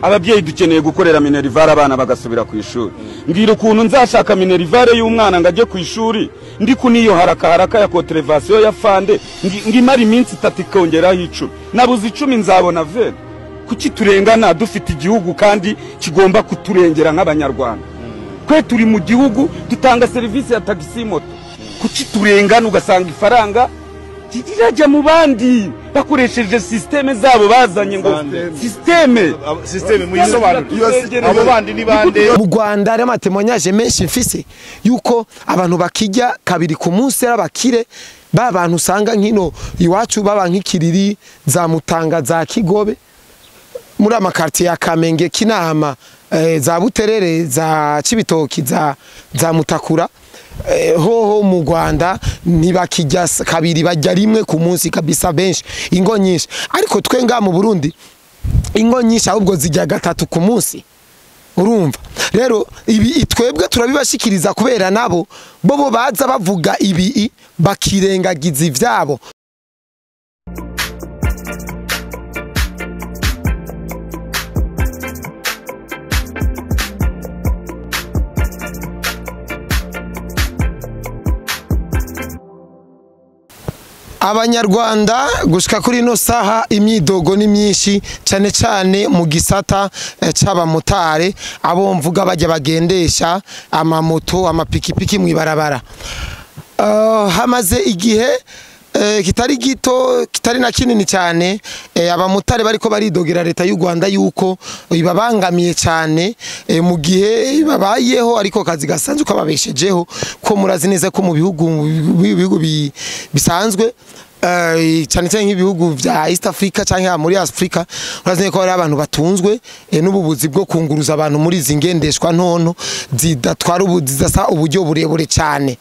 ababyeyi dukeneye gukorera minerivare abana bagasubira ku ishuri. Mbwira ukuntu nzashaka minerivare y'umwana ngaje ku ishuri ndi kuniyo haraka ya conservation ya fande ngimara iminsi 3 ikongeraho 10 nabuze 10 nzabona vene. Kuki turengana dufite igihugu kandi kigomba kuturengera nk'abanyarwanda? Kwe turi mu gihugu dutanga service ya taxi moto. Kuki turengana ugasanga ifaranga kirajya mu bandi bakoresheje systeme zabo bazanye ngo systeme muyisobanura abo bandi ni bande. Mu Rwanda ari amatemonyaje menshi mfise yuko abantu bakijya kabiri ku munsi arabakire babantu usanga nkino iwacu baba nk'ikiriri za Mutanga za Kigobe muri amakartier ya Kamenge Kinama za Buterere za Cibitoki za Mutakura hoho mu Rwanda ntibakijya kabiri bajya rimwe ku munsi kabisa benshi ingo nyinshi, ariko twenga mu Burundi ingo nyinshi ahubwo zijya 3 ku munsi. Urumva rero ibi twebwe turabibashikiriza kubera nabo bobo baza bavuga ibi bakirengagiza ivyabo. Abanyarwanda gushika kuri no saha imyidogo ni myinshi cyane cyane mu gisata c'abamotare abo mvuga bajya bagendesha amamoto amapikipiki mu ibarabara. Hamaze igihe kitari gito kitari na kinini cyane abamotare bariko baridogera leta y'u Rwanda yuko ibabangamiye cyane mu gihe babayeho, ariko kazi gasanzwe ko babeshejeho ko murazi neza ko mu bihugu bisanzwe cyane cyane nk'ibihugu vya East Africa cyangwa muri Africa urazi ko ari abantu batunzwe n'ububuzi bwo kunguruza abantu muri zingendeshwa ntonto zidatwara ubuzisa uburyo burebure cyane.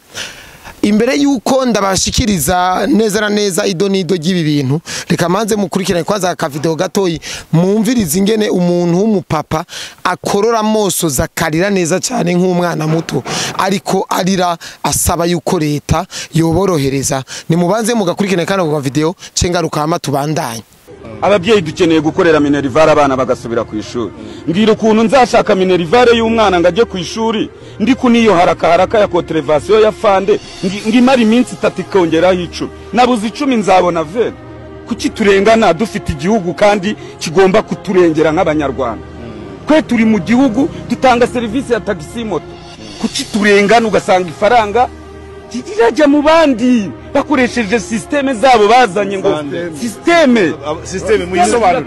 Imbere yuko ndabashikiriza neza na neza idonido ry'ibi bintu, reka manze mukurikirane kwaza aka video gatoyi mumviriza ingene umuntu w'umupapa akorora moso zakarira neza cyane nk'umwana muto, ariko arira asaba yuko leta yoborohereza. Ni mubanze mugakurikirane kana ku video cengaruka hama tubandanye. Ababyeyi dukeneye gukorera minerivare abana bagasubira ku ishuri. Mbwira ukuntu nzashaka minerivare y'umwana ngaje ku ishuri ndi kuniyo haraka ya conservation ya fande ngimara iminsi 3 ikongeraho 10 nabuze 10 nzabona vene. Kuki turengana dufite igihugu kandi kigomba kuturengera nk'abanyarwanda? Kwe turi mu gihugu dutanga service ya taxi moto. Kuki turengana ugasanga ifaranga kirajya mu bandi bakoresheje systeme zabo bazanye ngo systeme muyisobanura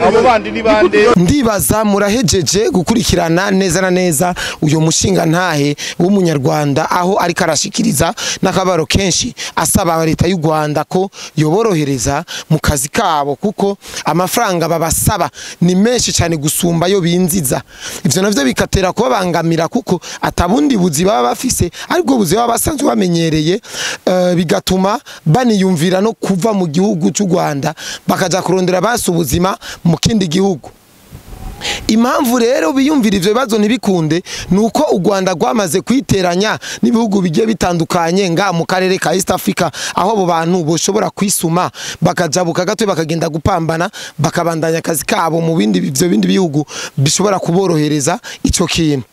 abo bandi ni bande. Ndibaza murahejeje gukurikirana neza na neza uyo mushinga ntahe w'umunyarwanda aho ari karashikiriza nakabaro kenshi asaba leta y'u Rwanda ko yoborohereza mu kazi kabo, kuko amafaranga babasaba ni menshi cyane gusumba yo binziza. Ivyo navyo bikatera kubabangamira kuko atabundi buzi baba bafise, ariko buzi baba basanzwe bamenyereye bigatuma baniyumvira no kuva mu gihugu cy'u Rwanda bakaja kurondera basi ubuzima mu kindi gihugu. Impamvu rero biyumvira ivyo bibazo ntibikunde nuko u Rwanda rwamaze kwiteranya n'ibihugu bigiye bitandukanye nga mu karere ka East Africa, aho abo bantu boshobora kwisuma bakajabuka gato bakagenda gupambana bakabandanya akazi kabo mu bindi bihugu bishobora kuborohereza ico kintu.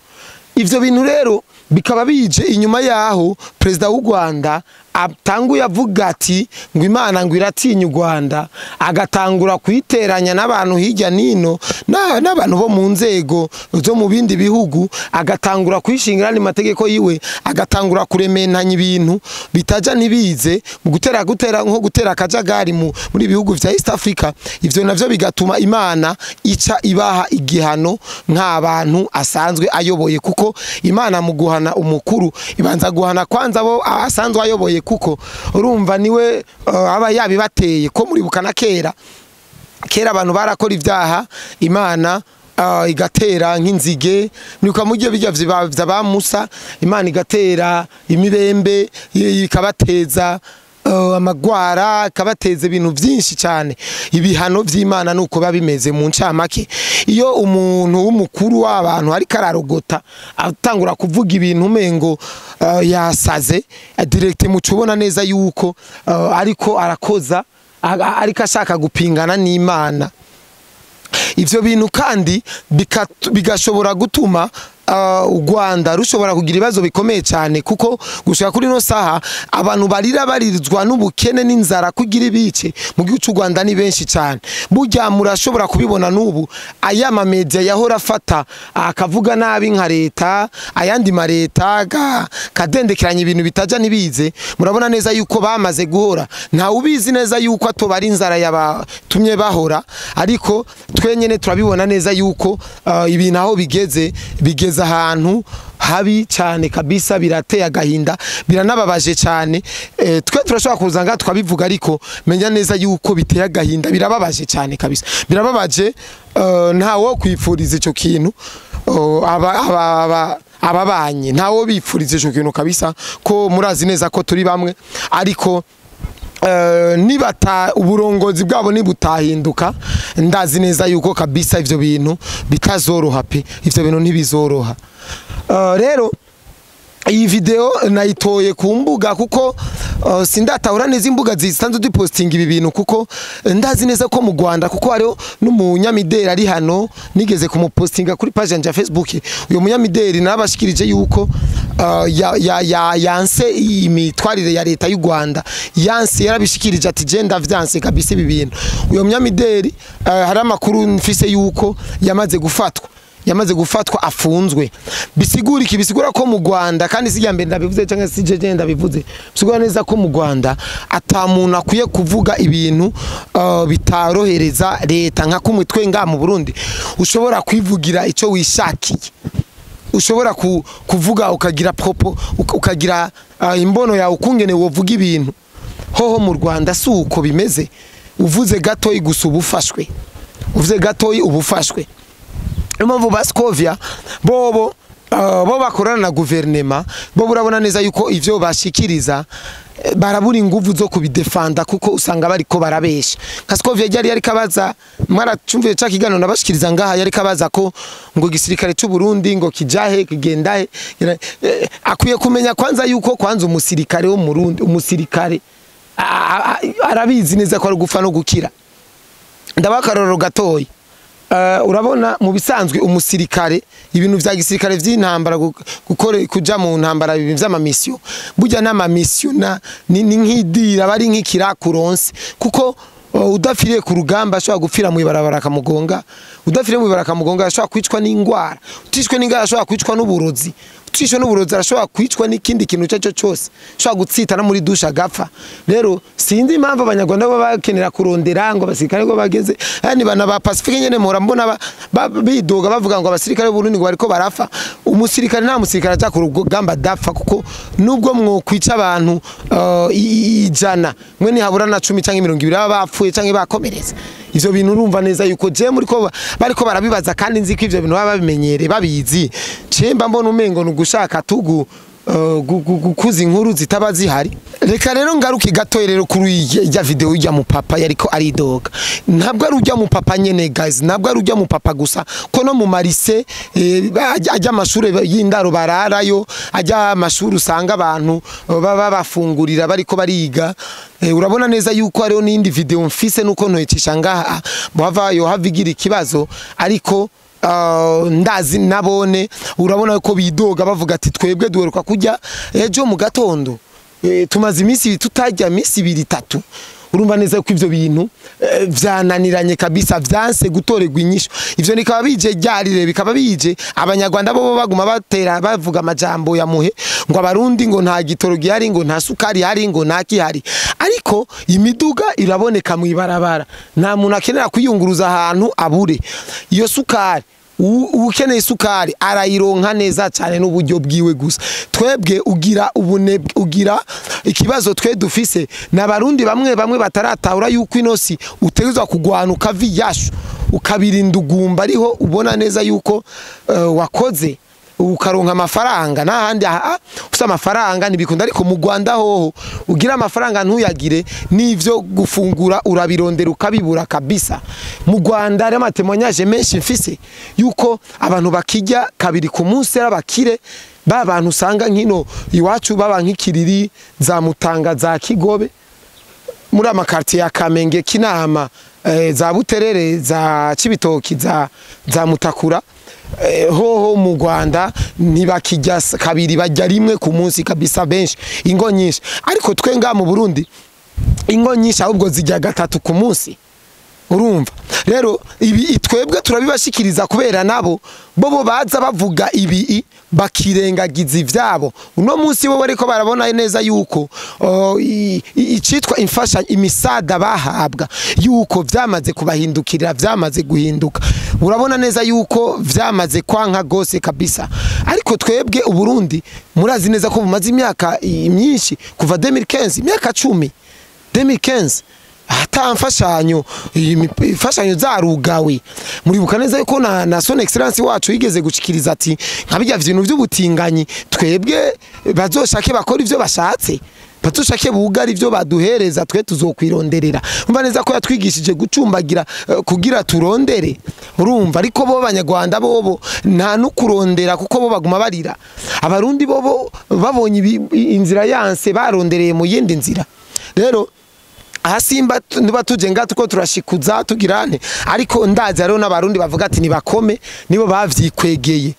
Ivyo bintu rero bikaba bije inyuma yaho Perezida w'u Rwanda atanguye avuga ati ngo Imana ngo iratinya u Rwanda, agatangura kwiteranya n'abantu hirya nino n'abantu bo mu nzego zo mu bindi bihugu, agatangura kwishingira ni mategeko yiwe, agatangura kurementanya ibintu bitaja nibize mu gutera nko gutera akajagari muri bihugu vya East Africa. Ivyo navyo bigatuma Imana ica ibaha igihano nk'abantu asanzwe ayoboye, kuko Imana mu guhana umukuru ibanza guhana kwanza abo asanzwe ayoboye, kuko urumva niwe aba yabibateye ko muri bukana kera abantu barakora ivyaha Imana igatera nk'inzige nuko mujye bijya vya Musa, Imana igatera imibembe ikabateza amagwara, kabateze ibintu byinshi cyane. Ibihano vy'Imana nuko babimeze mu ncamake. Iyo umuntu w'umukuru w'abantu ari kararogota atangura kuvuga ibintu mengo yasaze direct mucubona neza yuko ariko arakoza ariko ashaka gupingana n'Imana. ivyo bintu kandi bigashobora gutuma u Rwanda rushobora kugira ibibazo bikomeye cyane kuko gushaka kuri no saha abantu baririzwa n'ubukene n'inzara kugira ibice mu gihugu cy'u Rwanda ni benshi cyane burya murashobora kubibona n'ubu aya media yahora afata akavuga nabi nka leta ayandi ma leta kadendekeranya ibintu bitaja nibize murabona neza yuko bamaze guhora nta ubizi neza yuko atobari inzara yabatumye bahora ariko twenyene turabibona neza yuko ibintu aho bigeze ahantu habi cyane kabisa birateye agahinda biranababaje cyane twe turashobora kuzanga twabivuga ariko menya neza yuko biteye agahinda birababaje cyane kabisa birababaje ntawo kwifuriza ico kintu ababanye ntawo bifuriza ico kintu kabisa ko murazi neza ko turi bamwe ariko nibata uburongozi bwabo nibutahinduka ndazi neza yuko kabisa ivyo bintu bitazoroha pe ivyo bintu ntibizoroha rero iyi video nayitoye ku mbuga kuko sindatahura neza imbuga zisanzwe dupostinga ibi bintu kuko ndazi neza ko mu Rwanda kuko hariho n'umunyamideli ari hano nigeze kumupostinga kuri page ya Facebook uyo munyamideli nabashikirije yuko yanse imitwarire ya leta y'u Rwanda yanse yarabishikirije ati je ndavyanse kabisa ibi bintu uyo munyamideli hari amakuru mfise yuko yamaze gufatwa afunzwe bisigura iki bisigura ko mu Rwanda kandi sijya mbere ndabivuze cyangwa sijeje ndabivuze bisigura neza ko mu Rwanda atamuntu akwiye kuvuga ibintu bitarohereza leta nka kumwe twenga mu Burundi ushobora kwivugira ico wishakiye ushobora kuvuga ukagira propo ukagira imbono ya ukungene wovuga ibintu hoho mu Rwanda suko bimeze uvuze gato igusubufashwe uvuze gato ubufashwe impamvu Baskovia bo bakorana na guverinema bo burabona neza yuko ivyo bashikiriza barabura inguvu zo kubidefanda kuko usanga bariko barabesha Baskovia yari kabaza mwaracumviye ca kigano nabashikiriza ngaha yari kabaza ko ngo gisirikare cy'u Burundi ngo kijahe kigendahe akwiye kumenya kwanza yuko kwanza umusirikare wo mu Burundi umusirikare arabizi neza ko ari gupfa no gukira ndabakaroro gatoyi urabona mu bisanzwe umusirikare ibintu vya gisirikare vy'intambara gukore kuja mu ntambara vy'ama mission burya n'ama mission ni nk'idira bari nk'ikirakuronse kuko udafiriye ku rugamba ashobora gupfira mu ibarabara kamugonga udafiriye mu ibarabara kamugonga ashobora kwicwa n'ingwara utishwe n'ingwara ashobora kwicwa n'uburozi utishwe n'uburozi arashobora kwicwa n'ikindi kintu cyaco cyose ashobora gutsitana muri dusha gapfa rero sinzi impamvu abanyarwanda baba bakenera kurondera ngo abasirikare ngo bageze yani bana ba Pacifique nyene mpora mbona bidoga bavuga ngo abasirikare b'Uburundi ngo bariko barafa umusirikare nta musirikare aja ku rugamba dapfa kuko nubwo mwo kwica abantu ijana mwe ni habura na 10 canke 20 baba bapfuye canke bakomereza ivyo bintu urumva neza yuko je muri ko bariko barabibaza kandi nzi ko ivyo bintu baba babimenyere babizi cemba mbona umengo nugushaka tugu gukuza inkuru zitaba zihari reka rero ngaruke gato rero kuri ya video ijya mu papa yariko aridoga ntabwo ari ujya mu papa nyene guys ntabwo ari ujya mu papa gusa ko no mu marise ajya amashure y'indaro bararayo ajya amashuri usanga abantu baba bafungurira bariko bariga urabona neza yuko hariho n'indi video mfise nuko ntoyicisha ngaha bava yo havigira ikibazo ariko ndazi nabone urabona ko bidoga bavuga ati twebwe duheruka kujya ejo mu gatondo tumaze iminsi tutajya iminsi 2-3 urumva neza ko ivyo bintu vyananiranye kabisa vyanse gutorerwa inyisho ivyo nikaba bije ryarire bikaba bije abanyarwanda bo baguma batera bavuga amajambo ya muhe ngo abarundi ngo nta gitorogi hari ngo nta sukari hari ngo nta kihari ariko imiduga iraboneka mu ibarabara nta muntu akenera kuyunguruza ahantu abure iyo sukari ukeneye isukari arayironka neza cyane n'uburyo bwiwe gusa twebwe ugira ikibazo twe dufise n'abarundi bamwe bataratahura yuko inosi utegezwa kugwana ukavi yasho ukabirinda ugumba ariho ubona neza yuko wakoze ukaronka amafaranga n'ahandi ufite amafaranga nibikunda ariko mu Rwanda hoho ugira amafaranga ntuyagire n'ivyo gufungura urabirondera ukabibura kabisa mu Rwanda ari amatemonyage menshi mfise yuko abantu bakijya kabiri ku munsi arabakire babantu usanga nkino iwacu baba nk'ikiriri za Mutanga za Kigobe muri amakartier ya Kamenge, Kinama, za Buterere, za Cibitoki, za Mutakura, hoho mu Rwanda ntibakijya kabiri, bajya rimwe ku munsi kabisa, benshi ingo nyinshi. Ariko twe nga mu Burundi ingo nyinshi ahubwo zijya gatatu ku munsi, urumva. Rero ibi twebwe turabibashikiriza kubera nabo bobo baza bavuga ibi bakirengagiza ivyabo. Uno munsi bo bariko barabona neza yuko icitwa imisada bahabwa yuko vyamaze kubahindukirira, vyamaze guhinduka. Urabona neza yuko vyamaze kwanka gose kabisa. Ariko twebwe Uburundi murazi neza ko bumaze imyaka myinshi kuva 2015, imyaka 10, 2015 hata imfashanyo zarugawe. Muribuka neza yuko na son excellence wacu yigeze gushikiriza ati nkabijya ibintu by'ubutinganyi twebwe bazoshake bakora ivyo bashatse, batushake bugari ivyo baduhereza, twe tuzokwironderera. Umva neza ko yatwigishije gucumbagira kugira turondere, urumva. Ariko bo Banyarwanda bobo nta nukurondera, kuko bo baguma barira. Abarundi bobo babonye inzira yanse barondereye mu yindi nzira. Rero ahasimba niba tuje ngato ko turashikuza tugirane. Ariko ndazi rero n'abarundi bavuga ati nibakome, nibo bavyikwegeye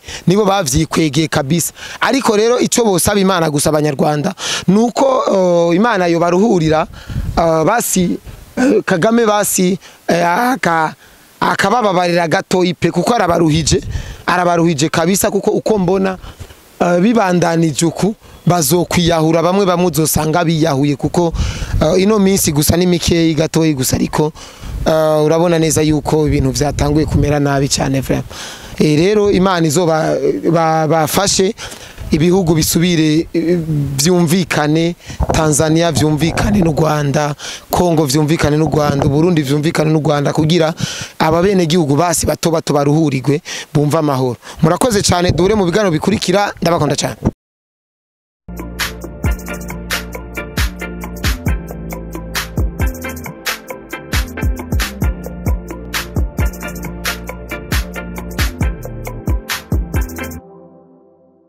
kabisa. Ariko rero ico bosaba Imana gusa Abanyarwanda nuko Imana yo baruhurira, basi Kagame basi akabababarira gato ipe, kuko arabaruhije kabisa. Kuko uko mbona bibandanije uku bazokwiyahura, bamwe uzosanga biyahuye, kuko ino minsi gusa ni mikeyi gatoyi gusa. Ariko urabona neza yuko ibintu vyatanguye kumera nabi cyane vraiment. Rero Imana izoba bafashe ibihugu bisubire vyumvikane, Tanzania vyumvikane n'u Rwanda, Kongo vyumvikane n'u Rwanda, Burundi vyumvikane n'u Rwanda, kugira ababene gihugu basi bato baruhurirwe bumva amahoro. Murakoze cyane, dure mu bigano bikurikira, ndabakunda cyane.